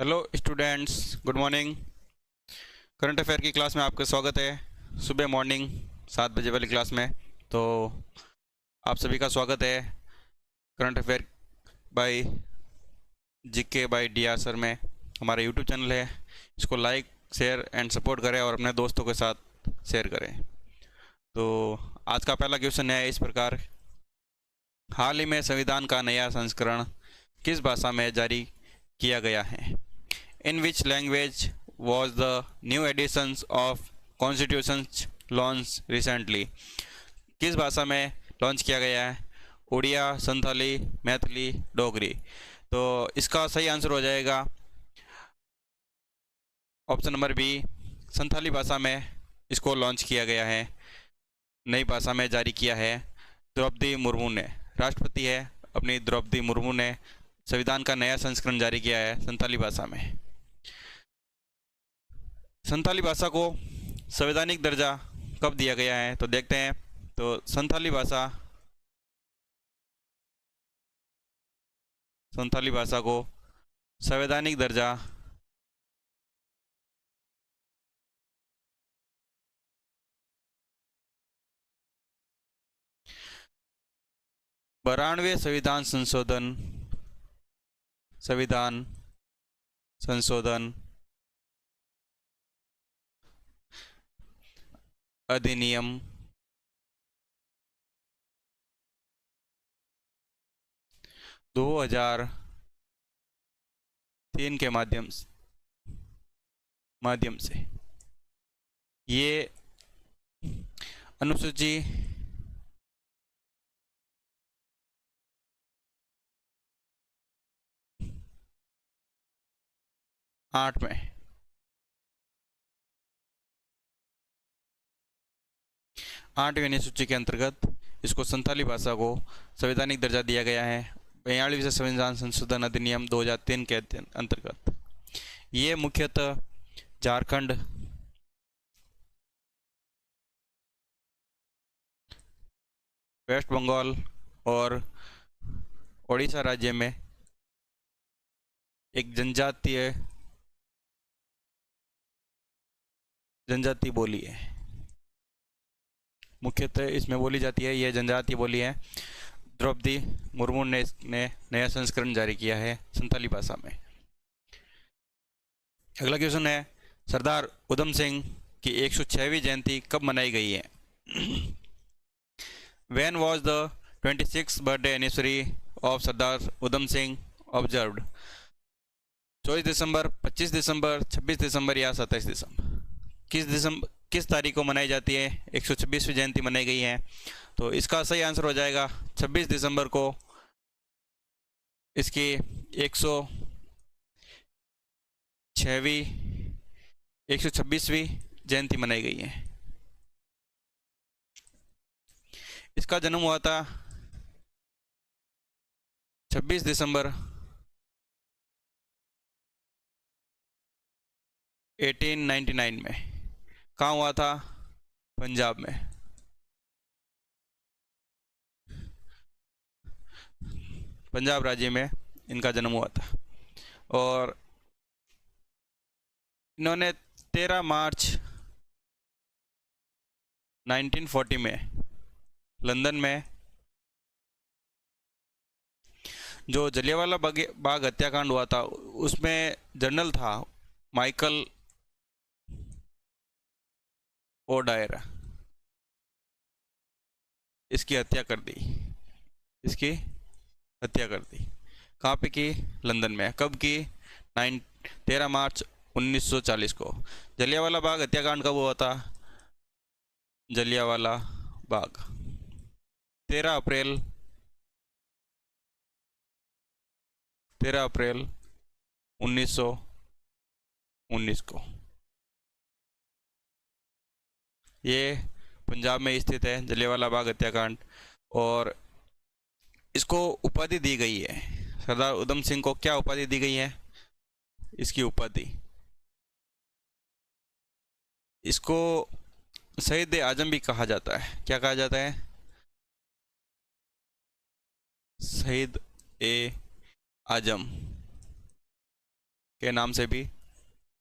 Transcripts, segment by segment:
Hello students, good morning. Current affair की class में आपका स्वागत है। सुबह मॉर्निंग 7 बजे वाली क्लास में। तो आप सभी का स्वागत है current affair by GK by DR sir में। हमारा यूट्यूब चैनल है, इसको लाइक शेयर एंड सपोर्ट करें और अपने दोस्तों के साथ शेयर करें। तो आज का पहला क्वेश्चन है इस प्रकार: हाल ही में संविधान का नया संस्करण किस भाषा में जारी किया गया है? In which language was the new editions of Constitutions launched recently? किस भाषा में लॉन्च किया गया है? उड़िया, संथाली, मैथिली, डोगरी। तो इसका सही आंसर हो जाएगा ऑप्शन नंबर बी, संथाली भाषा में इसको लॉन्च किया गया है, नई भाषा में जारी किया है। द्रौपदी मुर्मू ने, राष्ट्रपति है अपनी द्रौपदी मुर्मू ने संविधान का नया संस्करण जारी किया है संथाली भाषा में। संथाली भाषा को संवैधानिक दर्जा कब दिया गया है? तो देखते हैं। तो संथाली भाषा को संवैधानिक दर्जा 92वें संविधान संशोधन अधिनियम 2003 के माध्यम से ये अनुसूची 8 में 8वीं अनुसूची के अंतर्गत इसको संथाली भाषा को संवैधानिक दर्जा दिया गया है 42वें संविधान संशोधन अधिनियम 2003 के अंतर्गत। ये मुख्यतः झारखंड, वेस्ट बंगाल और उड़ीसा राज्य में एक जनजातीय बोली है, मुख्यतः इसमें बोली जाती है। यह जनजातीय बोली है। द्रौपदी मुर्मू ने नया संस्करण जारी किया है संथाली भाषा में। अगला क्वेश्चन है, सरदार उधम सिंह की 106वीं जयंती कब मनाई गई है? When was the 26th birthday anniversary of Sardar Udham Singh observed? 24 दिसंबर, 25 दिसंबर, 26 दिसंबर या 27 दिसंबर? किस तारीख को मनाई जाती है 126वीं जयंती मनाई गई है? तो इसका सही आंसर हो जाएगा 26 दिसंबर को इसकी 126वीं जयंती मनाई गई है। इसका जन्म हुआ था 26 दिसंबर 1899 में। कहाँ हुआ था? पंजाब में। पंजाब राज्य में इनका जन्म हुआ था और इन्होंने 13 मार्च 1940 में लंदन में जो जलियांवाला बाग हत्याकांड हुआ था उसमें जनरल था माइकल ओडायर, इसकी हत्या कर दी। कहाँ पे की? लंदन में। कब की? 13 मार्च 1940 को। जलियांवाला बाग हत्याकांड कब हुआ था? जलियांवाला बाग 13 अप्रैल 1919 को। ये पंजाब में स्थित है जलियांवाला बाग हत्याकांड और इसको उपाधि दी गई है। सरदार उधम सिंह को क्या उपाधि दी गई है? इसकी उपाधि, इसको शहीद आजम भी कहा जाता है। क्या कहा जाता है? शहीद ए आजम। के नाम से भी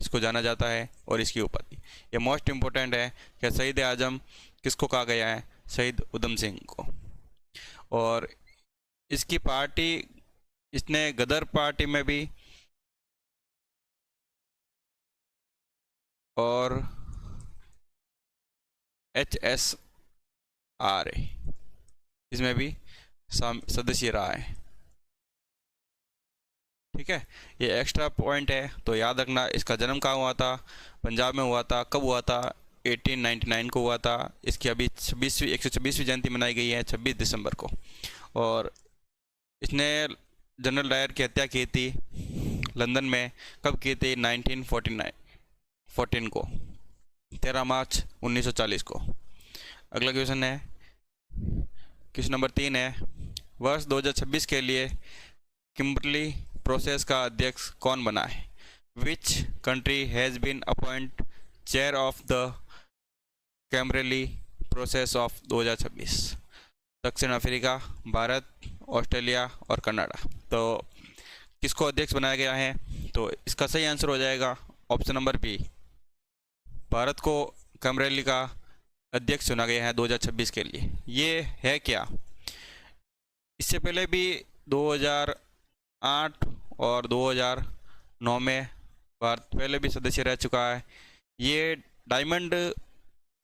इसको जाना जाता है और इसकी उपाधि। ये मोस्ट इम्पोर्टेंट है कि शहीद आजम किसको कहा गया है, शहीद उधम सिंह को। और इसकी पार्टी, इसने गदर पार्टी में भी और HSR इसमें भी सदस्य रहा है। ठीक है, ये एक्स्ट्रा पॉइंट है तो याद रखना। इसका जन्म कहाँ हुआ था, पंजाब में हुआ था। कब हुआ था, 1899 को हुआ था। इसकी अभी 126वीं जयंती मनाई गई है 26 दिसंबर को। और इसने जनरल डायर की हत्या की थी लंदन में। कब की थी, 1914 को, 13 मार्च 1940 को। अगला क्वेश्चन है, क्वेश्चन नंबर 3 है, वर्ष 2026 के लिए किम्बरली प्रोसेस का अध्यक्ष कौन बना है? Which country has been appoint chair of the Kimberley process of 2026? दक्षिण अफ्रीका, भारत, ऑस्ट्रेलिया और कनाडा। तो किसको अध्यक्ष बनाया गया है? तो इसका सही आंसर हो जाएगा ऑप्शन नंबर बी, भारत को किम्बरली का अध्यक्ष चुना गया है 2026 के लिए। ये है क्या, इससे पहले भी 2008 और 2009 में भारत पहले भी सदस्य रह चुका है। ये डायमंड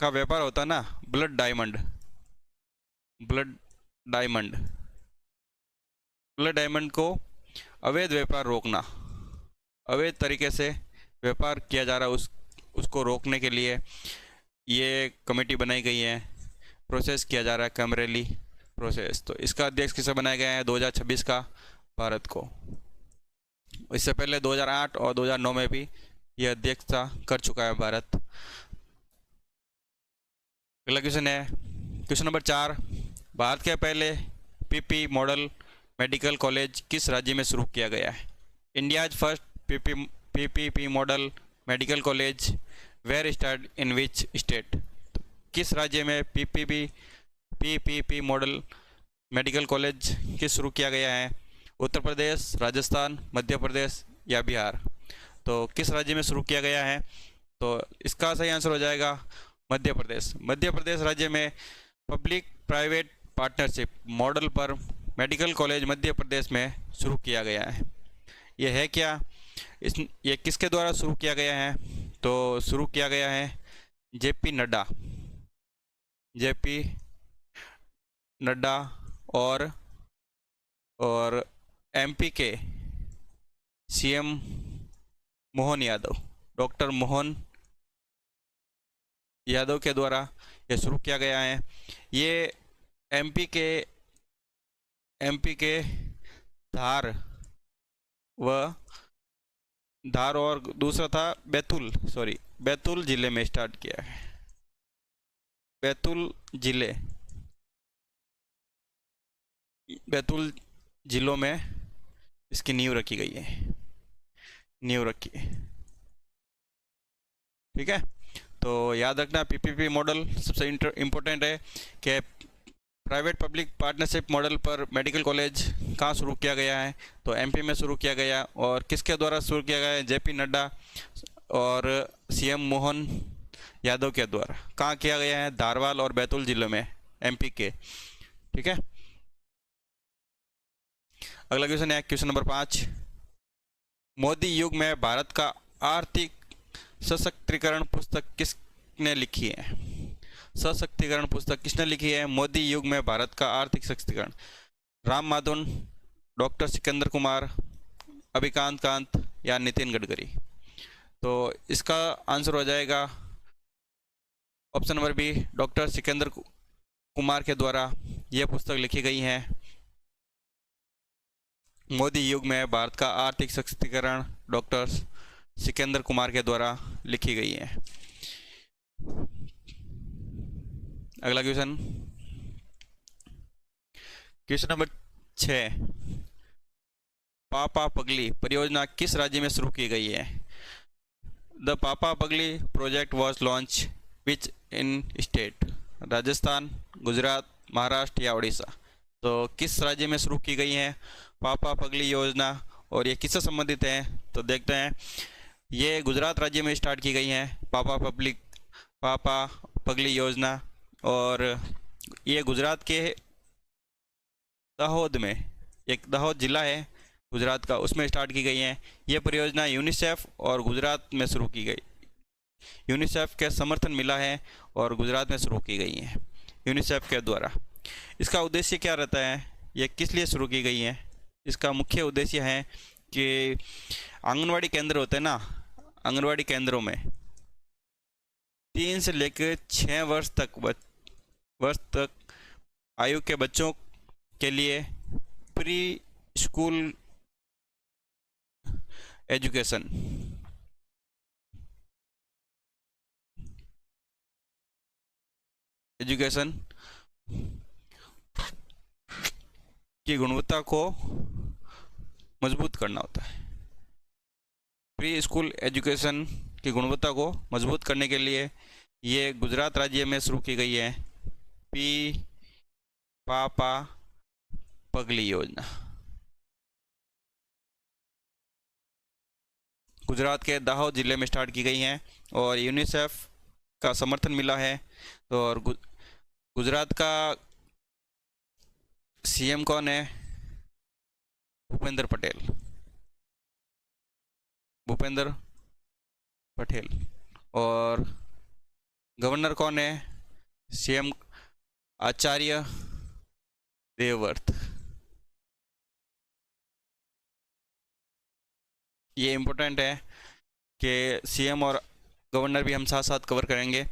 का व्यापार होता है ना, ब्लड डायमंड को अवैध व्यापार रोकना, अवैध तरीके से व्यापार किया जा रहा है, उसको रोकने के लिए ये कमेटी बनाई गई है, प्रोसेस किया जा रहा है किम्बरली प्रोसेस। तो इसका अध्यक्ष किसे बनाया गया है 2026 का? भारत को। इससे पहले 2008 और 2009 में भी यह अध्यक्षता कर चुका है भारत। अगला क्वेश्चन है, क्वेश्चन नंबर 4, भारत के पहले पीपी मॉडल मेडिकल कॉलेज किस राज्य में शुरू किया गया है? India's first PPP model medical college where start in which state? किस राज्य में पीपीपी मॉडल मेडिकल कॉलेज किस शुरू किया गया है? उत्तर प्रदेश, राजस्थान, मध्य प्रदेश या बिहार? तो किस राज्य में शुरू किया गया है? तो इसका सही आंसर हो जाएगा मध्य प्रदेश। मध्य प्रदेश राज्य में पब्लिक प्राइवेट पार्टनरशिप मॉडल पर मेडिकल कॉलेज मध्य प्रदेश में शुरू किया गया है। यह है क्या, ये किसके द्वारा शुरू किया गया है? तो शुरू किया गया है जेपी नड्डा और एमपी के सीएम मोहन यादव, डॉक्टर मोहन यादव के द्वारा यह शुरू किया गया है। ये एमपी के धार और दूसरा था बैतूल जिले में स्टार्ट किया है। बैतूल जिलों में इसकी नींव रखी गई है, ठीक है। तो याद रखना पीपीपी मॉडल सबसे इम्पोर्टेंट है कि प्राइवेट पब्लिक पार्टनरशिप मॉडल पर मेडिकल कॉलेज कहाँ शुरू किया गया है? तो एमपी में शुरू किया गया। और किसके द्वारा शुरू किया गया है? जेपी नड्डा और सीएम मोहन यादव के द्वारा। कहाँ किया गया है? धारवाल और बैतूल जिलों में, एमपी के, ठीक है। अगला क्वेश्चन है क्वेश्चन नंबर 5, मोदी युग में भारत का आर्थिक सशक्तिकरण पुस्तक किसने लिखी है? सशक्तिकरण पुस्तक किसने लिखी है? मोदी युग में भारत का आर्थिक सशक्तिकरण, राम माधवन, डॉक्टर सिकंदर कुमार, अभिकांत कांत या नितिन गडकरी? तो इसका आंसर हो जाएगा option number B, doctor Sikandar Kumar के द्वारा यह पुस्तक लिखी गई है। मोदी युग में भारत का आर्थिक सशक्तिकरण डॉक्टर सिकंदर कुमार के द्वारा लिखी गई है। अगला क्वेश्चन नंबर 6, पापा पगली परियोजना किस राज्य में शुरू की गई है? द पापा पगली project was launch which in state? Rajasthan, Gujarat, Maharashtra या उड़ीसा? तो किस राज्य में शुरू की गई है पापा पगली योजना और ये किससे संबंधित है तो देखते हैं। ये गुजरात राज्य में स्टार्ट की गई हैं पापा पगली योजना, और ये गुजरात के दाहोद में, एक दाहोद जिला है गुजरात का, उसमें स्टार्ट की गई हैं। ये परियोजना यूनिसेफ और गुजरात में शुरू की गई, यूनिसेफ के समर्थन मिला है और गुजरात में शुरू की गई हैं यूनिसेफ के द्वारा। इसका उद्देश्य क्या रहता है, ये किस लिए शुरू की गई है? इसका मुख्य उद्देश्य है कि आंगनवाड़ी केंद्र होते हैं ना, आंगनवाड़ी केंद्रों में 3 से लेकर 6 वर्ष तक आयु के बच्चों के लिए प्री स्कूल एजुकेशन की गुणवत्ता को मजबूत करना होता है। प्री स्कूल एजुकेशन की गुणवत्ता को मजबूत करने के लिए ये गुजरात राज्य में शुरू की गई है पापा पगली योजना। गुजरात के दाहोद जिले में स्टार्ट की गई हैं और यूनिसेफ का समर्थन मिला है। तो और गुजरात का सीएम कौन है? भूपेंद्र पटेल। और गवर्नर कौन है? सीएम आचार्य देवव्रत। ये इम्पोर्टेंट है कि सीएम और गवर्नर भी हम साथ साथ कवर करेंगे।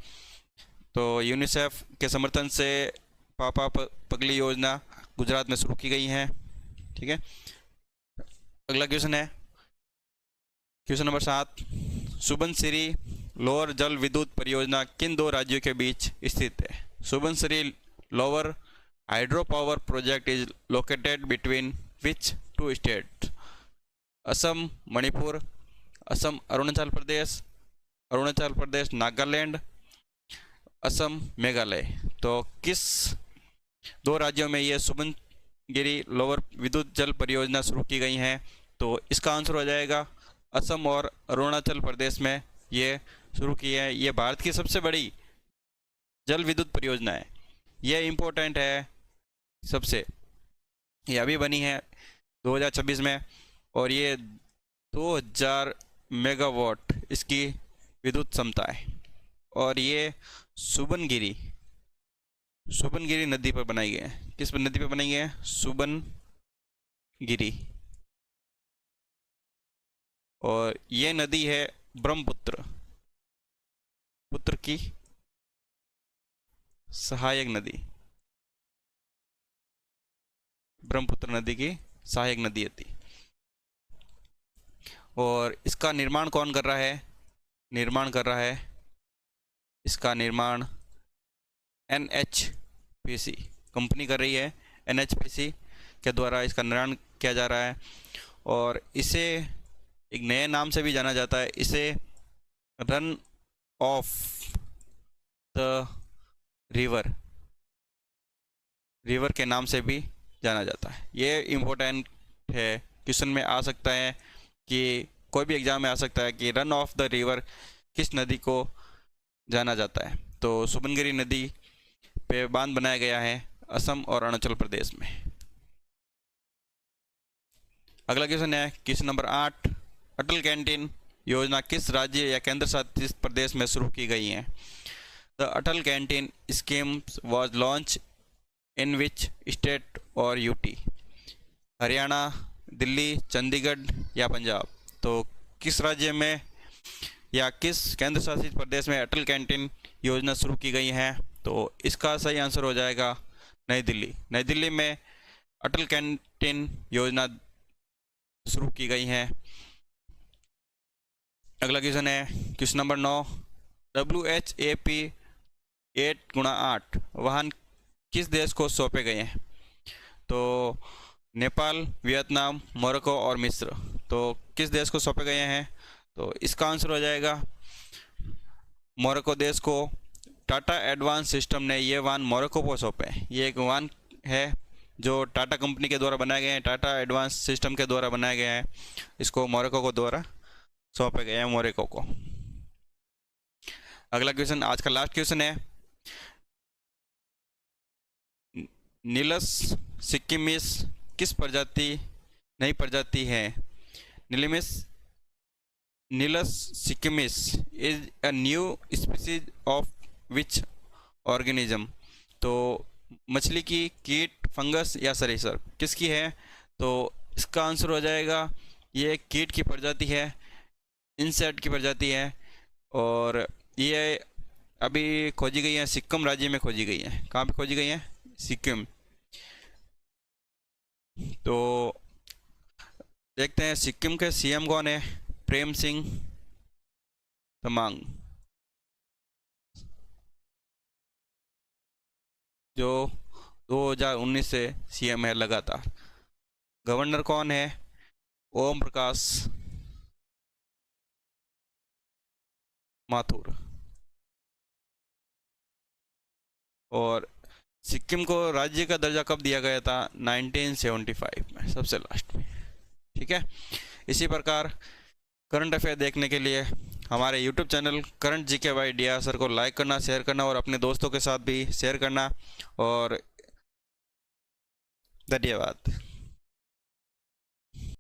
तो यूनिसेफ के समर्थन से पापा पगली योजना गुजरात में शुरू की गई है। ठीक है, अगला क्वेश्चन है क्वेश्चन नंबर 7। सुबनसिरी लोअर जल विद्युत परियोजना किन 2 राज्यों के बीच स्थित है? Subansiri lower hydro power project is located between which 2 state? Assam Manipur, Assam Arunachal Pradesh Nagaland, Assam Meghalaya. तो किस 2 राज्यों में ये सुबनगिरी लोअर विद्युत जल परियोजना शुरू की गई हैं? तो इसका आंसर हो जाएगा असम और अरुणाचल प्रदेश में ये शुरू की है। ये भारत की सबसे बड़ी जल विद्युत परियोजना है। ये इम्पोर्टेंट है सबसे, ये अभी बनी है 2026 में और ये 2000 मेगावाट इसकी विद्युत क्षमता है। और ये सुबनगिरी नदी पर बनाई गई है। किस नदी पर बनाई गई है? सुबनगिरी। और ये नदी है ब्रह्मपुत्र की सहायक नदी, ब्रह्मपुत्र नदी की सहायक नदी थी। और इसका निर्माण कौन कर रहा है? इसका निर्माण NHPC कंपनी कर रही है। NHPC के द्वारा इसका निर्माण किया जा रहा है और इसे एक नए नाम से भी जाना जाता है। इसे रन ऑफ द रिवर के नाम से भी जाना जाता है। ये इम्पोर्टेंट है, क्वेश्चन में आ सकता है कि कोई भी एग्जाम में आ सकता है कि रन ऑफ द रिवर किस नदी को जाना जाता है। तो सुबनगिरी नदी पे बांध बनाया गया है असम और अरुणाचल प्रदेश में। अगला क्वेश्चन है क्वेश्चन नंबर 8। अटल कैंटीन योजना किस राज्य या केंद्र शासित प्रदेश में शुरू की गई है? The Atal canteen scheme was launch in which state और यूटी? हरियाणा, दिल्ली, चंडीगढ़ या पंजाब? तो किस राज्य में या किस केंद्र शासित प्रदेश में अटल कैंटीन योजना शुरू की गई है? तो इसका सही आंसर हो जाएगा नई दिल्ली में अटल कैंटीन योजना शुरू की गई है। अगला क्वेश्चन है क्वेश्चन नंबर 9। WHAP 8x8 वाहन किस देश को सौंपे गए हैं? तो नेपाल, वियतनाम, मोरक्को और मिस्र। तो किस देश को सौंपे गए हैं? तो इसका आंसर हो जाएगा मोरक्को देश को। टाटा एडवांस सिस्टम ने ये वाहन मोरक्को को सौंपे। ये एक वाहन है जो टाटा कंपनी के द्वारा बनाए गए हैं, टाटा एडवांस सिस्टम के द्वारा बनाए गए हैं, इसको मोरक्को को द्वारा सौंपे गए हैं, मोरक्को को। अगला क्वेश्चन, आज का लास्ट क्वेश्चन है, नीलस सिक्किमिस किस प्रजाति नई प्रजाति है? नीलस सिक्किमिस is a new species of which organism? तो मछली की, कीट, फंगस या सरीसृप, किसकी है? तो इसका आंसर हो जाएगा ये कीट की प्रजाति है, इंसेक्ट की प्रजाति है, और ये अभी खोजी गई है सिक्किम राज्य में खोजी गई है। कहाँ पे खोजी गई है? सिक्किम। तो देखते हैं सिक्किम के सीएम कौन है। प्रेम सिंह तमांग, जो 2019 से सीएम है लगातार। गवर्नर कौन है? ओम प्रकाश माथुर। और सिक्किम को राज्य का दर्जा कब दिया गया था? 1975 में, सबसे लास्ट में। ठीक है, इसी प्रकार करंट अफेयर देखने के लिए हमारे YouTube channel current GK by DR sir को लाइक करना, शेयर करना और अपने दोस्तों के साथ भी शेयर करना। और धन्यवाद।